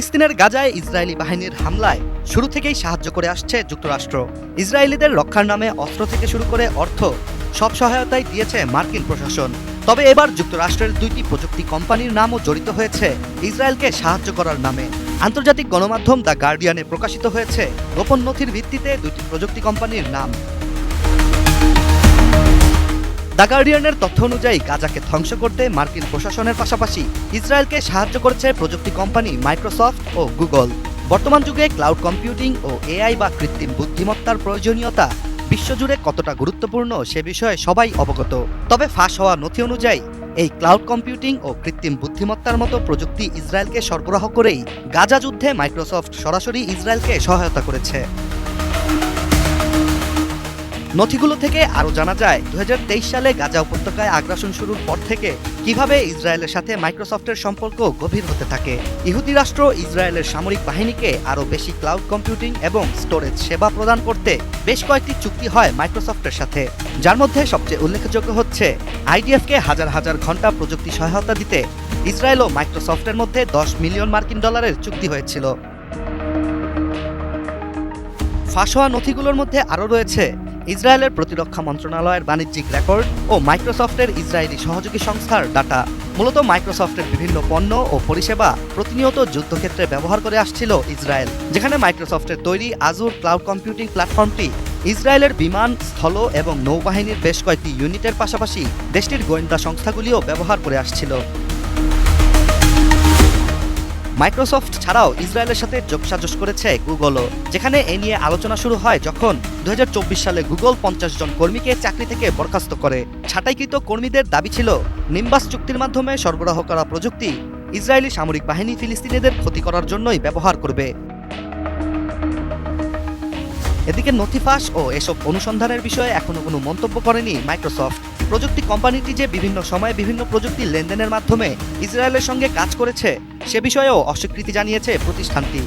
ফিলিস্তিনের গাজায় ইসরায়েলি বাহিনীর হামলায় শুরু থেকেই সাহায্য করে আসছে যুক্তরাষ্ট্র। ইসরায়েলিদের রক্ষার নামে অস্ত্র থেকে শুরু করে অর্থ সব সহায়তাই দিয়েছে মার্কিন প্রশাসন। তবে এবার যুক্তরাষ্ট্রের দুইটি প্রযুক্তি কোম্পানির নামও জড়িত হয়েছে ইসরায়েলকে সাহায্য করার নামে। আন্তর্জাতিক গণমাধ্যম দ্য গার্ডিয়ানে প্রকাশিত হয়েছে গোপন নথির ভিত্তিতে দুইটি প্রযুক্তি কোম্পানির নাম। দ্য গার্ডিয়ানের তথ্য অনুযায়ী গাজাকে ধ্বংস করতে মার্কিন প্রশাসনের পাশাপাশি ইসরায়েলকে সাহায্য করেছে প্রযুক্তি কোম্পানি মাইক্রোসফট ও গুগল। বর্তমান যুগে ক্লাউড কম্পিউটিং ও এআই বা কৃত্রিম বুদ্ধিমত্তার প্রয়োজনীয়তা বিশ্বজুড়ে কতটা গুরুত্বপূর্ণ সে বিষয়ে সবাই অবগত। তবে ফাঁস হওয়া নথি অনুযায়ী এই ক্লাউড কম্পিউটিং ও কৃত্রিম বুদ্ধিমত্তার মতো প্রযুক্তি ইসরায়েলকে সরবরাহ করেই গাজা যুদ্ধে মাইক্রোসফট সরাসরি ইসরায়েলকে সহায়তা করেছে। নথিগুলো থেকে আরও জানা যায় 2023 সালে গাজা উপত্যকায় আগ্রাসন শুরুর পর থেকে কিভাবে ইসরায়েলের সাথে মাইক্রোসফটের সম্পর্ক গভীর হতে থাকে। ইহুদি রাষ্ট্র ইসরায়েলের সামরিক বাহিনীকে আরও বেশি ক্লাউড কম্পিউটিং এবং স্টোরেজ সেবা প্রদান করতে বেশ কয়েকটি চুক্তি হয় মাইক্রোসফটের সাথে, যার মধ্যে সবচেয়ে উল্লেখযোগ্য হচ্ছে আইডিএফকে হাজার হাজার ঘন্টা প্রযুক্তি সহায়তা দিতে ইসরায়েল ও মাইক্রোসফটের মধ্যে $10 মিলিয়ন চুক্তি হয়েছিল। ফাঁস হওয়া নথিগুলোর মধ্যে আরও রয়েছে ইসরায়েলের প্রতিরক্ষা মন্ত্রণালয়ের বাণিজ্যিক রেকর্ড ও মাইক্রোসফটের ইসরায়েলি সহযোগী সংস্থার ডাটা। মূলত মাইক্রোসফটের বিভিন্ন পণ্য ও পরিষেবা প্রতিনিয়ত যুদ্ধক্ষেত্রে ব্যবহার করে আসছিল ইসরায়েল, যেখানে মাইক্রোসফটের তৈরি আজুর ক্লাউড কম্পিউটিং প্ল্যাটফর্মটি ইসরায়েলের বিমান, স্থল এবং নৌবাহিনীর বেশ কয়েকটি ইউনিটের পাশাপাশি দেশটির গোয়েন্দা সংস্থাগুলিও ব্যবহার করে আসছিল। মাইক্রোসফট ছাড়াও ইসরায়েলের সাথে যোগসাজশ করেছে গুগলও, যেখানে এ নিয়ে আলোচনা শুরু হয় যখন 2024 সালে গুগল 50 জন কর্মীকে চাকরি থেকে বরখাস্ত করে। ছাঁটাইকৃত কর্মীদের দাবি ছিল নিম্বাস চুক্তির মাধ্যমে সরবরাহ করা প্রযুক্তি ইসরায়েলি সামরিক বাহিনী ফিলিস্তিনিদের ক্ষতি করার জন্যই ব্যবহার করবে। এদিকে নথি ফাঁস ও এসব অনুসন্ধানের বিষয়ে এখনো কোনো মন্তব্য করেনি মাইক্রোসফট। প্রযুক্তি কোম্পানিটি যে বিভিন্ন সময়ে বিভিন্ন প্রযুক্তি লেনদেনের মাধ্যমে ইসরায়েলের সঙ্গে কাজ করেছে সে বিষয়েও অস্বীকৃতি জানিয়েছে প্রতিষ্ঠানটি।